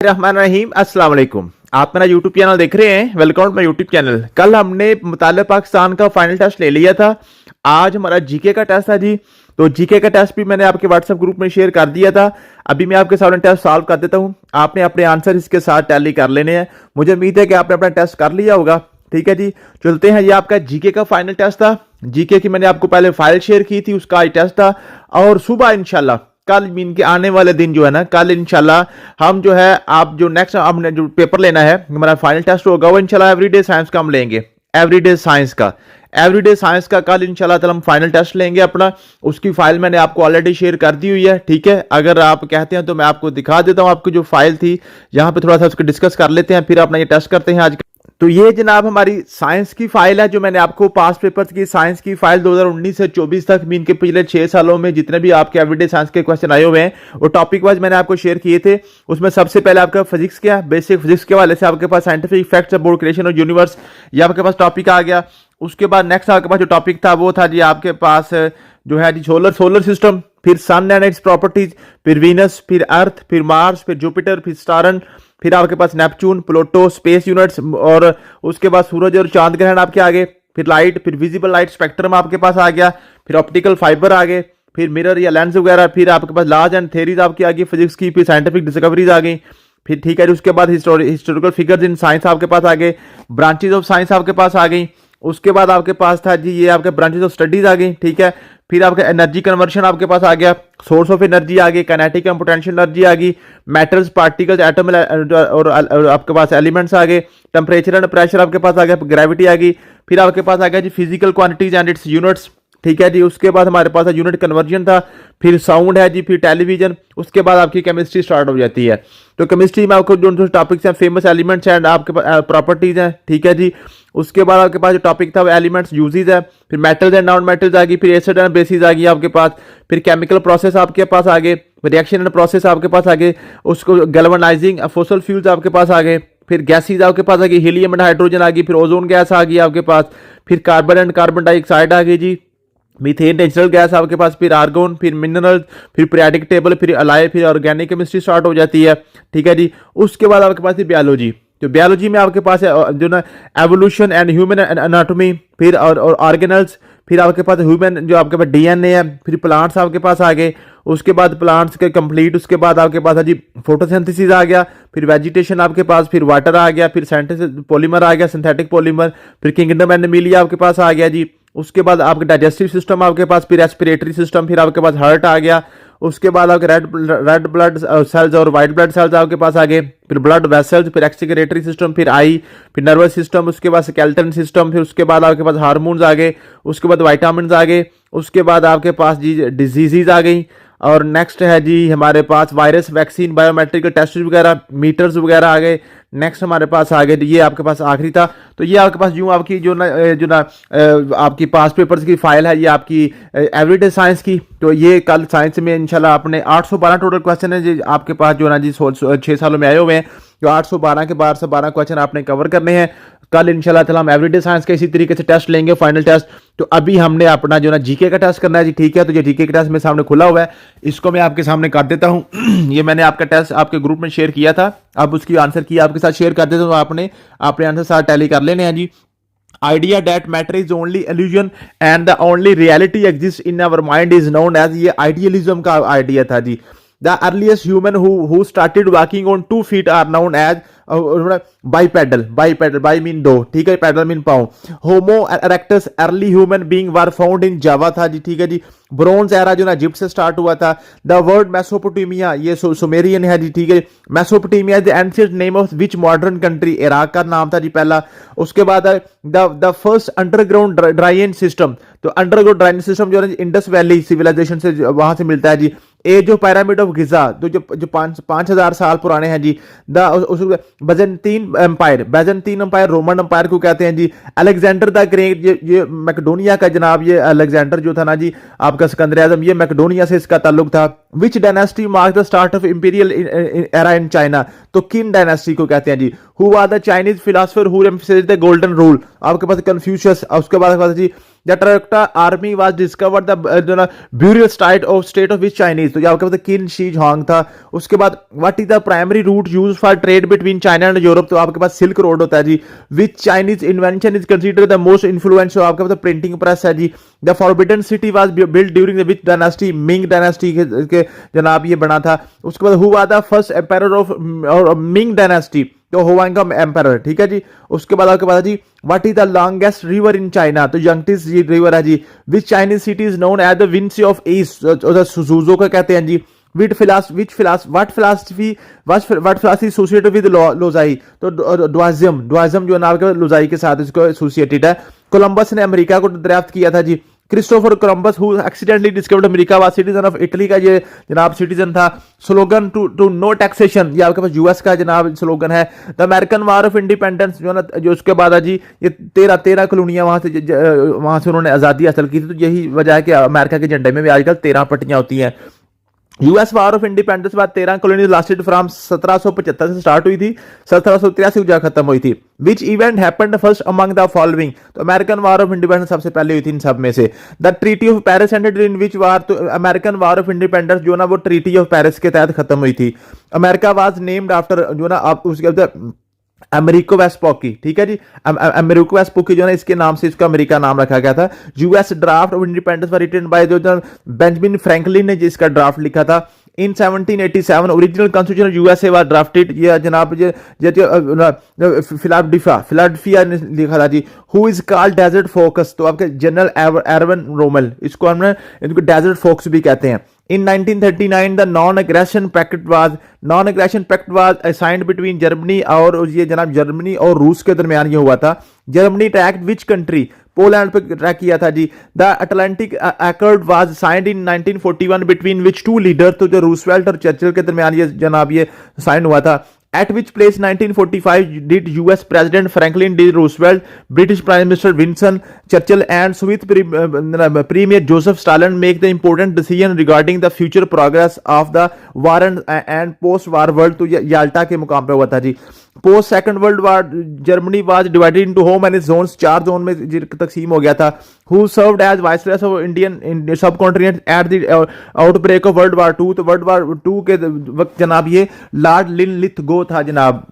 रहमान रहीम अस्सलाम वालेकुम। आप मेरा यूट्यूब चैनल देख रहे हैं, वेलकम माय यूट्यूब चैनल। कल हमने मुतालिब पाकिस्तान का फाइनल टेस्ट ले लिया था। आज हमारा जीके का टेस्ट था जी। तो जीके का टेस्ट भी मैंने आपके व्हाट्सएप ग्रुप में शेयर कर दिया था। अभी मैं आपके सामने टेस्ट सॉल्व कर देता हूं। आपने अपने आंसर इसके साथ टैली कर लेने हैं। मुझे उम्मीद है कि आपने अपना टेस्ट कर लिया होगा। ठीक है जी, चलते हैं। ये आपका जीके का फाइनल टेस्ट था। जीके की मैंने आपको पहले फाइल शेयर की थी, उसका आज टेस्ट था। और सुबह इंशाल्लाह कल इनके आने वाले दिन जो है ना, कल इंशाल्लाह हम जो है, आप जो नेक्स्ट हमने जो पेपर लेना है, हमारा फाइनल टेस्ट होगा वो इंशाल्लाह एवरीडे साइंस का हम लेंगे। एवरीडे साइंस का कल इंशाल्लाह ताला हम फाइनल टेस्ट लेंगे अपना। उसकी फाइल मैंने आपको ऑलरेडी शेयर कर दी हुई है। ठीक है, अगर आप कहते हैं तो मैं आपको दिखा देता हूं। आपकी जो फाइल थी यहाँ पे थोड़ा सा उसको डिस्कस कर लेते हैं, फिर अपना ये टेस्ट करते हैं आज। तो ये जनाब हमारी साइंस की फाइल है, जो मैंने आपको पास पेपर्स की साइंस की फाइल 2019 से 24 तक भी इनके पिछले 6 सालों में जितने भी आपके एवरीडे साइंस के क्वेश्चन आए हुए हैं वो टॉपिक वाइज मैंने आपको शेयर किए थे। उसमें सबसे पहले आपका फिजिक्स क्या, बेसिक फिजिक्स के हवाले से आपके पास scientific facts about creation of universe, ये आपके पास टॉपिक आ गया। उसके बाद नेक्स्ट आपके पास जो टॉपिक था वो था जी आपके पास जो है जी सोलर सिस्टम, फिर सन एंड इट्स प्रॉपर्टीज, फिर वीनस, फिर अर्थ, फिर मार्स, फिर जुपिटर, फिर सारन, फिर आपके पास नेपच्यून, प्लूटो, स्पेस यूनिट्स, और उसके बाद सूरज और चांद ग्रहण आपके आगे, फिर लाइट, फिर विजिबल लाइट स्पेक्ट्रम आपके पास आ गया, फिर ऑप्टिकल फाइबर आ गए, फिर मिरर या लेंस वगैरह, फिर आपके पास लॉज एंड थ्योरीज आपकी आ गई फिजिक्स की, फिर साइंटिफिक डिस्कवरीज आ गई। फिर ठीक है, उसके बाद हिस्टोरिकल फिगर्स इन साइंस आपके पास आ गए, ब्रांचेज ऑफ साइंस आपके पास आ गई। उसके बाद आपके पास था जी ये आपके ब्रांचेज ऑफ स्टडीज आ गई। ठीक है, फिर आपका एनर्जी कन्वर्शन आपके पास आ गया, सोर्स ऑफ एनर्जी आ गई, काइनेटिक एंड पोटेंशियल एनर्जी आ गई, मेटल्स, पार्टिकल्स, एटम और आपके पास एलिमेंट्स आ गए, टेम्परेचर एंड प्रेशर आपके पास आ गया, ग्रेविटी आ गई। फिर आपके पास आ गया जी physical quantities and its units. ठीक है जी, उसके बाद हमारे पास यूनिट कन्वर्जन था, फिर साउंड है जी, फिर टेलीविजन। उसके बाद आपकी केमिस्ट्री स्टार्ट हो जाती है। तो केमिस्ट्री में आपको जो टॉपिक्स हैं, फेमस एलिमेंट्स एंड आपके पास प्रॉपर्टीज हैं। ठीक है जी, उसके बाद आपके पास जो टॉपिक था वो एलिमेंट्स यूजेज है, फिर मेटल्स एंड नॉन मेटल्स आ गई, फिर एसिड एंड बेसिस आ गई आपके पास, फिर केमिकल प्रोसेस आपके पास आ गए, रिएक्शन एंड प्रोसेस आपके पास आ गए, उसको गैल्वेनाइजिंग फॉसिल फ्यूल्स आपके पास आ गए, फिर गैसेज आपके पास आ गई, हीलियम एंड हाइड्रोजन आ गई, फिर ओजोन गैस आ गई आपके पास, फिर कार्बन एंड कार्बन डाइऑक्साइड आ गई जी, मीथेन नेचुरल गैस आपके पास, फिर आर्गोन, फिर मिनरल, फिर पीरियोडिक टेबल, फिर अलाय, फिर ऑर्गेनिक केमिस्ट्री स्टार्ट हो जाती है। ठीक है जी, उसके बाद आपके पास बायोलॉजी। तो बायोलॉजी में आपके पास है जो ना एवोल्यूशन एंड ह्यूमन एनाटॉमी, फिर और ऑर्गेनल्स, फिर आपके पास ह्यूमन जो आपके पास डीएनए है, फिर प्लांट्स आपके पास आ गए। उसके बाद प्लांट्स के कंप्लीट, उसके बाद आपके पास है जी फोटोसिंथेसिस आ गया, फिर वेजिटेशन आपके पास, फिर वाटर आ गया, फिर सिंथेसिस पॉलीमर आ गया, सिंथेटिक पॉलीमर, फिर किंगडम एनिमलिया आपके पास आ गया जी। उसके बाद आपके डाइजेस्टिव सिस्टम आपके पास, फिर रेस्पिरेटरी सिस्टम, फिर आपके पास हार्ट आ गया। उसके बाद आपके रेड ब्लड सेल्स और वाइट ब्लड सेल्स आपके पास आ गए, फिर ब्लड वेसल्स, फिर एक्सक्रीटरी सिस्टम, फिर आई, फिर नर्वस सिस्टम, उसके बाद स्केलेटन सिस्टम, फिर उसके बाद आपके पास हार्मोन्स आ गए, उसके बाद विटामिन्स आ गए, उसके बाद आपके पास जी डिजीजेज आ गई। और नेक्स्ट है जी हमारे पास वायरस, वैक्सीन, बायोमेट्रिकल टेस्ट वगैरह, मीटर्स वगैरह आ गए। नेक्स्ट हमारे पास आ गए, ये आपके पास आखिरी था। तो ये आपके पास यूं आपकी जो ना आपकी पास पेपर्स की फाइल है, ये आपकी एवरीडे साइंस की। तो ये कल साइंस में इंशाल्लाह आपने 812 टोटल क्वेश्चन है जी आपके पास जो ना जी 6 सालों में आए हुए हैं। जो 812 के 12 से 12 क्वेश्चन आपने कवर करने हैं। कल इंशाल्लाह ताला हम एवरीडे साइंस का इसी तरीके से टेस्ट लेंगे, फाइनल टेस्ट। तो अभी हमने अपना जो ना जीके का टेस्ट करना है जी। ठीक है, तो ये जीके का टेस्ट मेरे सामने खुला हुआ है, इसको मैं आपके सामने कर देता हूं। ये मैंने आपका टेस्ट आपके ग्रुप में शेयर किया था, अब उसकी आंसर की आपके साथ शेयर कर देता हूं। आपने अपने आंसर साथ टैली कर लेने हैं जी। Idea that matter is only illusion and the only reality exists in our mind is known as, ये idealism का आइडिया था जी। The earliest human who started walking on 2 feet are known as bipedal bi mean दो, ठीक है, pedal mean पाँव। Homo erectus early human being were found in Java था जी। ठीक है जी, ब्रोंज एरा जो ना इजिप्ट से स्टार्ट हुआ था। द वर्ड मेसोपोटामिया ये सुमेरियन है जी। ठीक है, Mesopotamia the ancient name of which modern country, Iraq का नाम था जी पहला। उसके बाद द फर्स्ट अंडरग्राउंड ड्राइनेज सिस्टम, तो अंडरग्राउंड ड्राइनेज सिस्टम जो है इंडस वैली सिविलाइजेशन से वहां से मिलता है जी। एज ऑफ पिरामिड ऑफ गिजा, तो जो 5,000 साल पुराने हैं जी। बाइजेंटाइन एम्पायर रोमन एम्पायर को कहते हैं जी। अलेक्जेंडर द ग्रेट, ये मैकेडोनिया का जनाब, ये अलेक्जेंडर जो था ना जी आपका सिकंदर आजम, ये मैकेडोनिया से इसका ताल्लुक था। Which dynasty mark the start of imperial era in China, तो किन डायनेस्टी को कहते हैं जी। Who are the Chinese philosopher who emphasized the golden rule, आपके पास कन्फ्यूशियस। उसके बाद जी the terracotta army was discovered the burial state of which Chinese, तो आपके पास किन शी झांग था। उसके बाद what is the primary route use for trade between China and Europe, तो आपके पास सिल्क रोड होता है जी। Which Chinese invention is considered the most influence, तो आपके पास प्रिंटिंग प्रेस है जी। The forbidden city was built during the which dynasty, Ming dynasty के जनाब ये बना था। उसके बाद who was the first empire of Ming dynasty, तो हुआंग का एम्पायर, ठीक है जी। उसके बाद आपके पास जी what is the longest river in China, तो यांगत्से रिवर है जी। Which Chinese city is known as the Venice of east, Suzhou का कहते हैं जी। What philosophy associated with Laozi, तो डुआज्म जो नाम के लोजाई के साथ इसको एसोसिएटेड है। कोलंबस ने अमेरिका को दरियाफ्त किया था जी। Christopher Columbus who accidentally discovered America was citizen of Italy का ये जनाब सिटीजन था। स्लोगन टू नो टैक्सेशन, ये आपके पास यूएस का जनाब स्लोगन है। The American war of independence जो ना, जो उसके बाद है जी ये 13 कॉलोनियां वहां से उन्होंने आज़ादी हासिल की थी, तो यही वजह है कि अमेरिका के झंडे में भी आजकल 13 पट्टियां होती हैं। यूएस वार ऑफ इंडिपेंडेंस बाद 13 कॉलोनीज लास्टेड फ्रॉम 1775 से स्टार्ट हुई थी, 1783 जा खत्म हुई थी। Which event happened first among the following, तो अमेरिकन वार ऑफ इंडिपेंडेंस सबसे पहले हुई थी इन सब में से। The treaty of Paris ended in which war, तो अमेरिकन वार ऑफ इंडिपेंडेंस जो ना वो ट्रीटी ऑफ पेरिस के तहत खत्म हुई थी। अमेरिका वाज नेम्ड आफ्टर जो ना आप उसके अमेरिको वेस्पुकी, ठीक है जी। अमेरिको वेस्पुकी जो है इसके नाम से इसका अमेरिका नाम रखा गया था। US draft of independence was written by जो बेंजामिन फ्रैंकलिन ने जिसका ड्राफ्ट लिखा था। In 1787 original constitution USA was drafted, ये जनाब फिलाडेल्फिया ने लिखा था जी। Who is called desert focus, तो आपके जनरल एरवन रोमल, इसको हमने इनको डेजर्ट फोक्स भी कहते हैं। In 1939 the non-aggression pact was signed between Germany और ये जनाब जर्मनी और रूस के दरमियान ये हुआ था। Germany attacked which country, Poland पे अटैक किया था जी। The Atlantic accord was signed in 1941 between which two leader, तो जो रूसवेल्ट और चर्चिल के दरमियान ये जनाब ये साइन हुआ था। At which place 1945 did US President Franklin D. Roosevelt, British Prime Minister Winston Churchill and Swiss Premier Joseph Stalin make the important decision regarding the future progress of the war and post-war world, तो Yalta के मुकाम पे हुआ था जी। Post second world war Germany was divided into how many zones, 4 zone में तकसीम हो गया था। Who served as viceroy of Indian subcontinent at the outbreak of world war 2, तो वर्ल्ड वार 2 के वक्त जनाब ये लॉर्ड लिनलिथगो था जनाब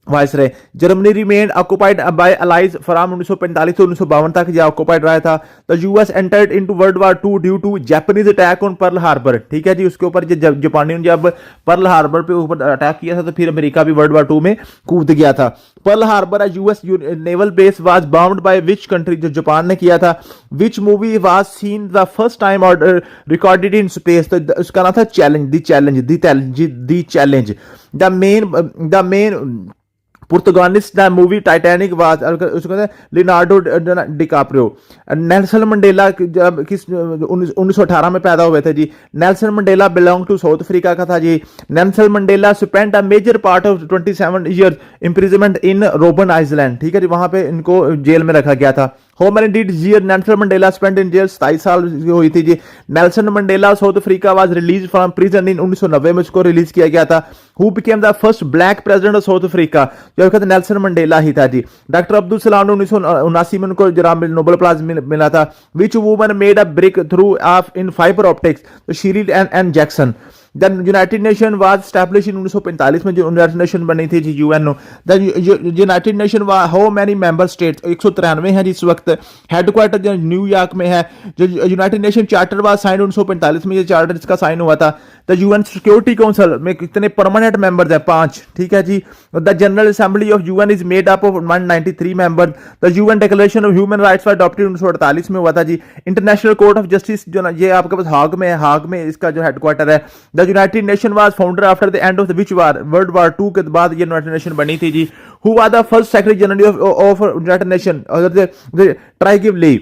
viceroy. Germany remained occupied by allies from 1945 से 1952 तक ये ऑक्युपाइड रहा था। The US entered into world war 2 due to Japanese attack on Pearl Harbor, ठीक है जी। उसके ऊपर जापानियों ने जब पर्ल हार्बर पे ऊपर अटैक किया था तो फिर अमेरिका भी वर्ल्ड वार 2 में कूद गया था। Pearl Harbor US naval base was bombed by which country, जो जापान ने किया था। Which movie was seen the first time और रिकॉर्डेड इन स्पेस, तो उसका नाम था challenge. The main protagonists the movie Titanic was, उसको लियोनार्डो डिकाप्रियो। नेल्सन मंडेला किस 1918 में पैदा हुए थे जी। Nelson Mandela belong to South Africa का था जी। Nelson Mandela spent a major part of 27 year imprisonment in robin island, ठीक है जी, वहां पे इनको जेल में रखा गया था। How many did year Nelson Mandela spent in jail, 27 साल हुई थी जी। Nelson Mandela South Africa was release from prison in 1990 में इसको रिलीज किया गया था। Who became the first black president of South Africa, जो कहते नेल्सन मंडेला ही था जी। डॉक्टर अब्दुल सलाम ने 1979 में उनको जनाब नोबेल प्राइज मिला था। Which woman made a breakthrough of in fibre optics, तो Shirley and Jackson. The United Nation was establish in 1945 में जो यूनाइटेड नेशन बनी थी जी, UNO. The United Nation how many member states, 193 है जिस वक्त। हेडक्वार्टर जो न्यूयॉर्क में है। जो United Nation charter was sign 1945 में, ये चार्टर इसका साइन हुआ था। द यूएन सिक्योरिटी काउंसिल में कितने परमानेंट मेंबर्स हैं, 5, ठीक है जी। The general assembly of UN is made up of 193 member. The UN declaration of human rights was adopted 1948 में हुआ था जी। इंटरनेशनल कोर्ट ऑफ जस्टिस जो ना ये आपके पास हाग में है, हाग में इसका जो हेडक्वार्टर है। The United Nation was founded after the end of the which war, world war 2 के बाद ये यूनाइटेड नेशन बनी थी जी। Who was the first secretary general of United Nation, Trygve Lie.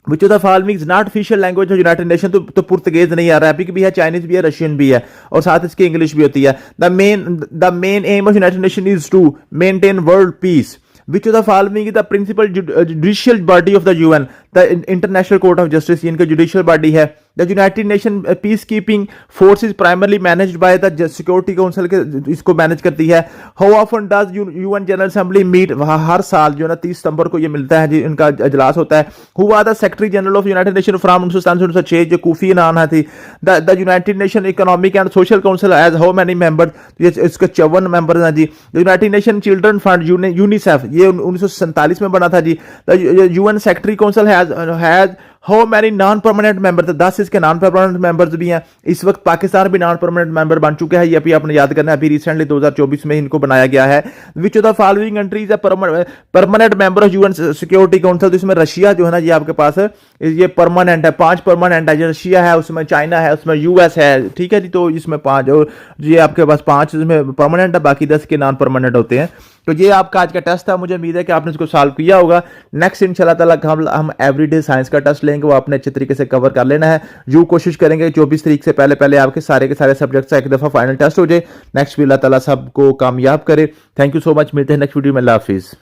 Which of the following is not official language of United Nation, तो Portuguese नहीं आ रहा, अरबिक भी है, चाइनीज भी है, रशियन भी है, और साथ इसकी इंग्लिश भी होती है। The main aim of United Nation is to maintain world peace. Which of the following is the principal judicial body of the UN? The international court of justice, इनका जुडिशियल बॉडी है। The United Nation peace keeping force is primarily managed by the security council के, इसको manage करती है। How often does UN general assembly meet, हर साल जो है ना 30 सितंबर को ये मिलता है जी, इनका इजलास होता है। Who are the secretary general of United Nation from 1997 जो कोफी अनान थी। The United Nation economic and social council as how many member, इसके 54 मेंबर हैं जी। United Nation children fund UNICEF, ये 1947 में बना था जी। The UN secretary council has how many non permanent member, 10 इसके नॉन परमानेंट मेंबर्स भी हैं। इस वक्त पाकिस्तान भी नॉन परमानेंट मेंबर बन चुका है, ये अभी आपने याद करना है, अभी रिसेंटली 2024 में इनको बनाया गया है। Which of the following countries है permanent member of UN security council, तो इसमें रशिया जो है ना ये आपके पास है, ये परमानेंट है, 5 परमानेंट है। रशिया है, उसमें चाइना है, उसमें यूएस है, ठीक है जी। तो इसमें 5 और ये आपके पास 5 इसमें परमानेंट है, बाकी 10 के नॉन परमानेंट होते हैं। तो ये आपका आज का टेस्ट था, मुझे उम्मीद है कि आपने इसको सॉल्व किया होगा। नेक्स्ट इंशाल्लाह ताला हम एवरीडे साइंस का टेस्ट लेंगे, वो आपने अच्छे तरीके से कवर कर लेना है। जो कोशिश करेंगे 24 तारीख से पहले पहले आपके सारे के सारे सब्जेक्ट्स का एक दफ़ा फाइनल टेस्ट हो जाए। नेक्स्ट भी अल्लाह ताला सबको कामयाब करे। थैंक यू सो मच, मिलते हैं नेक्स्ट वीडियो में। अल्लाह हाफिज़।